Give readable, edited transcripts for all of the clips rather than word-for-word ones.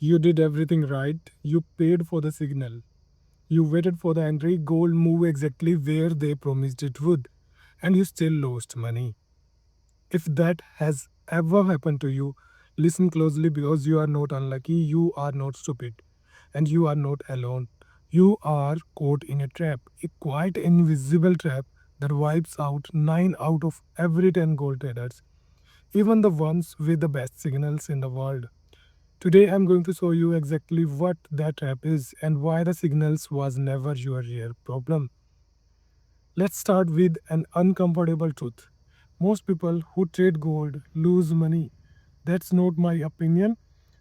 You did everything right. You paid for the signal. You waited for the entry. Gold move exactly where they promised it would. And you still lost money. If that has ever happened to you, listen closely because you are not unlucky, you are not stupid, and you are not alone. You are caught in a trap, a quite invisible trap that wipes out 9 out of every 10 gold traders, even the ones with the best signals in the world. Today I'm going to show you exactly what that trap is and why the signals was never your real problem. Let's start with an uncomfortable truth. Most people who trade gold lose money. That's not my opinion.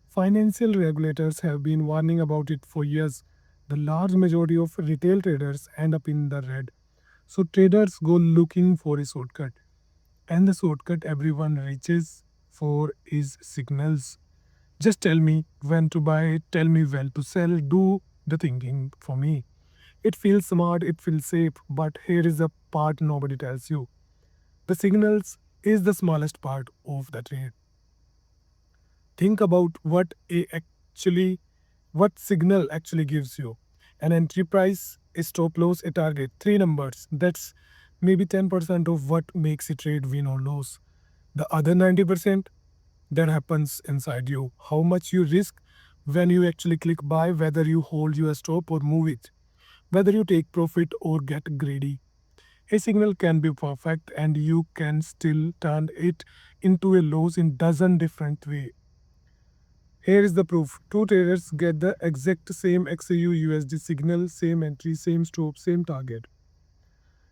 Financial regulators have been warning about it for years. The large majority of retail traders end up in the red. So traders go looking for a shortcut. And the shortcut everyone reaches for is signals. Just tell me when to buy, tell me when to sell, do the thinking for me. It feels smart, it feels safe, but here is the part nobody tells you. The signals is the smallest part of the trade. Think about what signal actually gives you. An entry price, a stop loss, a target, three numbers. That's maybe 10% of what makes a trade win or lose. The other 90% that happens inside you. How much you risk when you actually click buy, whether you hold your stop or move it, whether you take profit or get greedy. A signal can be perfect and you can still turn it into a loss in dozen different way. Here is the proof. Two traders get the exact same XAUUSD signal, same entry, same stop, same target.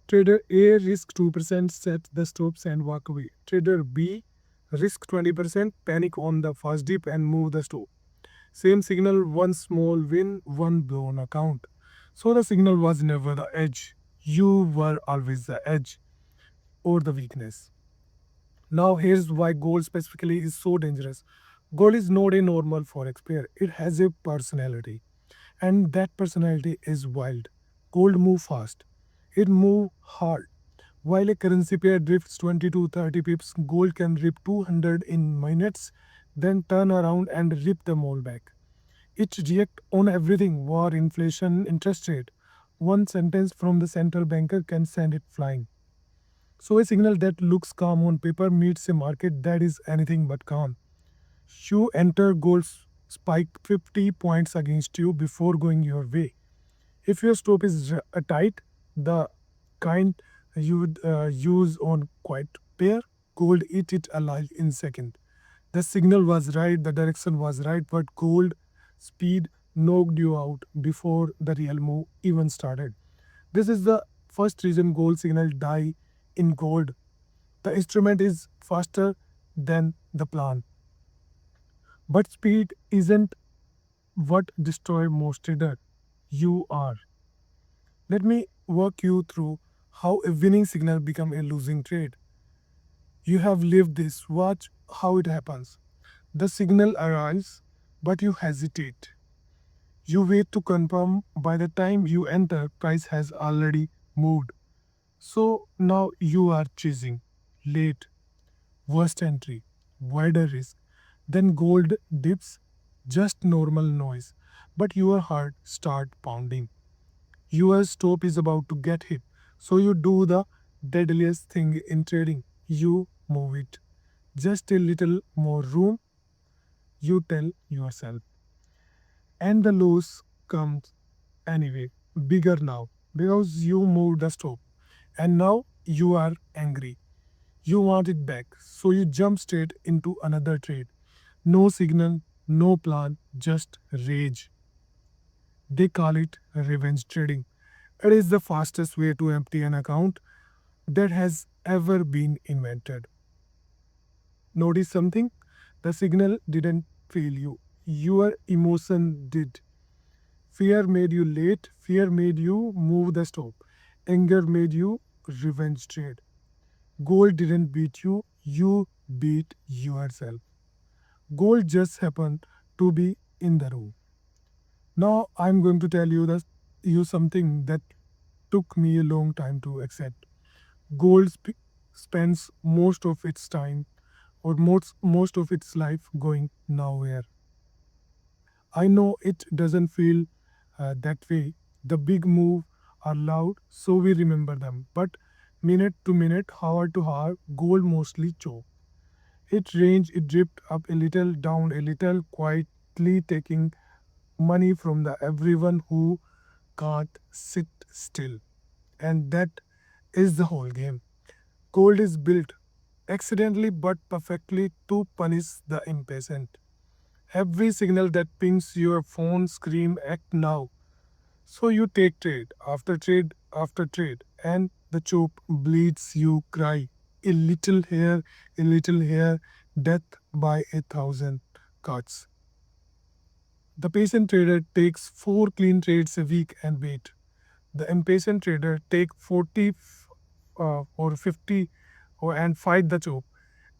Trader A risk 2%, set the stops and walk away. Trader B risk 20%, panic on the first dip and move the stop. Same signal, one small win, one blown account. So the signal was never the edge. You were always the edge or the weakness. Now, here's why gold specifically is so dangerous. Gold is not a normal forex pair, it has a personality, and that personality is wild. Gold move fast, it move hard. While a currency pair drifts 20 to 30 pips, gold can rip 200 in minutes, then turn around and rip them all back. It reacts on everything: war, inflation, interest rate. One sentence from the central banker can send it flying. So a signal that looks calm on paper meets a market that is anything but calm. You enter gold spike 50 points against you before going your way. If your stop is tight, the kind you would use on quiet pair, gold eat it alive in second. The signal was right, the direction was right, but gold speed knocked you out before the real move even started. This is the first reason gold signal die in gold. The instrument is faster than the plan. But speed isn't what destroy most trader. You are. Let me walk you through how a winning signal become a losing trade. You have lived this. Watch how it happens. The signal arrives, but you hesitate. You wait to confirm. By the time you enter, price has already moved. So now you are chasing. Late, worst entry, wider risk. Then gold dips, just normal noise. But your heart start pounding. Your stop is about to get hit. So you do the deadliest thing in trading. You move it. Just a little more room, you tell yourself. And the loss comes anyway, bigger now, because you moved the stop. And now you are angry. You want it back. So you jump straight into another trade. No signal, no plan, just rage. They call it revenge trading. It is the fastest way to empty an account that has ever been invented. Notice something? The signal didn't fail you. Your emotion did. Fear made you late. Fear made you move the stop. Anger made you revenge trade. Gold didn't beat you. You beat yourself. Gold just happened to be in the room. Now I'm going to tell you something that took me a long time to accept. Gold spends most of its time or most of its life going nowhere. I know it doesn't feel that way. The big move are loud, so we remember them. But minute to minute, hour to hour, gold mostly choke. It ranged, it dripped up a little, down a little, quietly taking money from the everyone who can't sit still. And that is the whole game. Gold is built accidentally but perfectly to punish the impatient. Every signal that pings your phone scream act now. So you take trade after trade, and the chop bleeds, you cry. A little here, death by 1,000 cuts. The patient trader takes 4 clean trades a week and wait. The impatient trader take 40 or 50 and fight the chop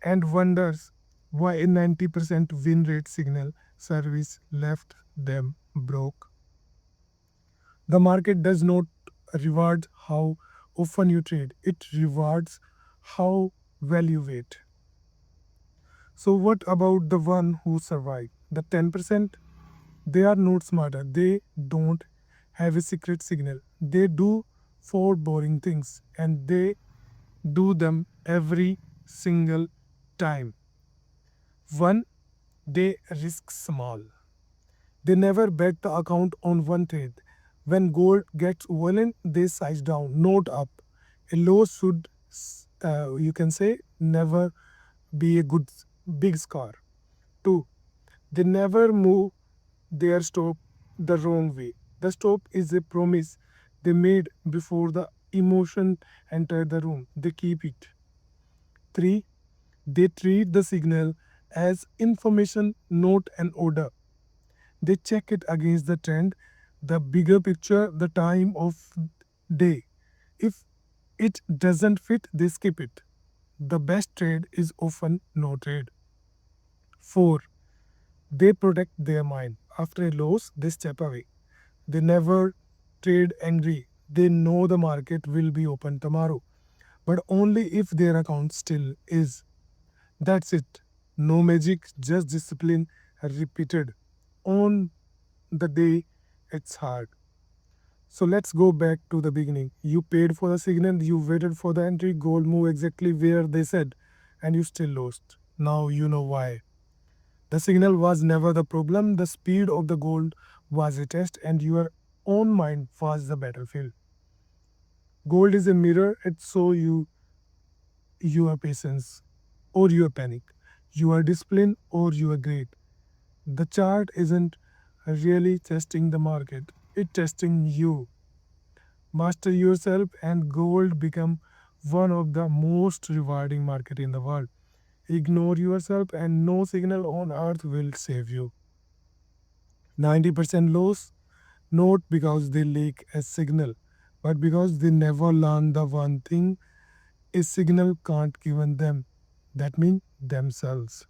and wonders why a 90% win rate signal service left them broke. The market does not reward how often you trade, it rewards how well you wait. So, what about the one who survive? The 10%? They are not smarter. They don't have a secret signal. They do 4 boring things and they do them every single time. One, they risk small. They never bet the account on one trade. When gold gets violent, they size down, not up. A low should, you can say, never be a good big score. Two, they never move their stop the wrong way. The stop is a promise they made before the emotion entered the room. They keep it. Three, they treat the signal as information, not an order. They check it against the trend, the bigger picture, the time of day. If it doesn't fit, they skip it. The best trade is often no trade. 4. They protect their mind. After a loss, they step away. They never trade angry. They know the market will be open tomorrow, but only if their account still is. That's it. No magic, just discipline repeated on the day it's hard. So let's go back to the beginning. You paid for the signal, you waited for the entry, gold move exactly where they said, and you still lost. Now you know why. The signal was never the problem, the speed of the gold was a test, and your own mind was the battlefield. Gold is a mirror, it shows you your patience or your panic, your discipline or your greed. The chart isn't really testing the market, it's testing you. Master yourself and gold become one of the most rewarding market in the world. Ignore yourself and no signal on earth will save you. 90% loss, not because they lack a signal, but because they never learn the one thing a signal can't give them. That means themselves.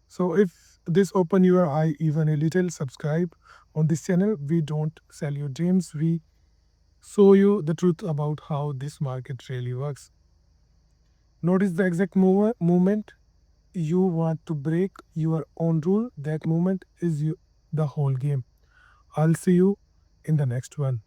So if this open your eye even a little, subscribe on this channel. We don't sell you dreams. We show you the truth about how this market really works. Notice the exact movement you want to break your own rule. That movement is the whole game. I'll see you in the next one.